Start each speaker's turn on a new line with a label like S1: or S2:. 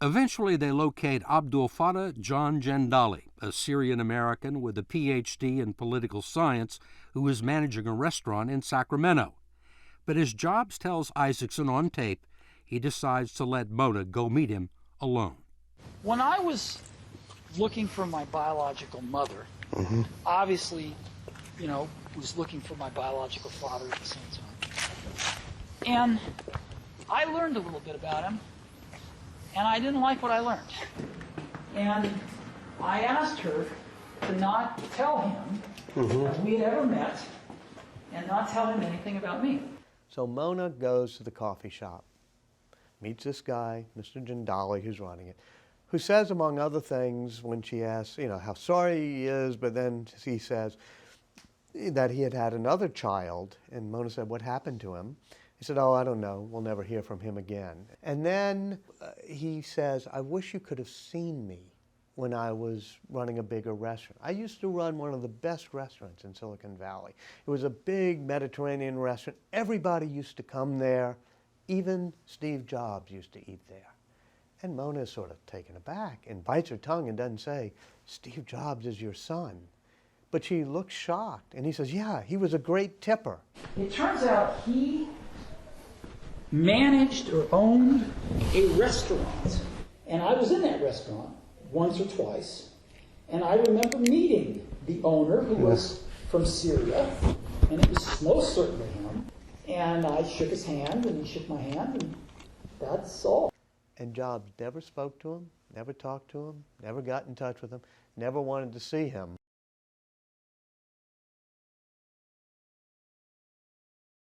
S1: Eventually, they locate Abdul John Jandali, a Syrian-American with a Ph.D. in political science who is managing a restaurant in Sacramento. But as Jobs tells Isaacson on tape, he decides to let Mona go meet him alone.
S2: When I was looking for my biological mother, obviously, was looking for my biological father at the same time. And I learned a little bit about him, and I didn't like what I learned. And I asked her to not tell him that we had ever met and not tell him anything about me.
S3: So Mona goes to the coffee shop, meets this guy, Mr. Jandali, who's running it, who says, among other things, when she asks, how sorry he is, but then he says that he had had another child, and Mona said, what happened to him? He said, oh, I don't know, we'll never hear from him again. And then he says, I wish you could have seen me when I was running a bigger restaurant. I used to run one of the best restaurants in Silicon Valley. It was a big Mediterranean restaurant. Everybody used to come there. Even Steve Jobs used to eat there. And Mona is sort of taken aback and bites her tongue and doesn't say, Steve Jobs is your son. But she looks shocked. And he says, yeah, he was a great tipper.
S2: It turns out he managed or owned a restaurant. And I was in that restaurant once or twice. And I remember meeting the owner, who was from Syria. And it was most certainly him. And I shook his hand, and he shook my hand, and that's all.
S3: And Jobs never spoke to him, never talked to him, never got in touch with him, never wanted to see him.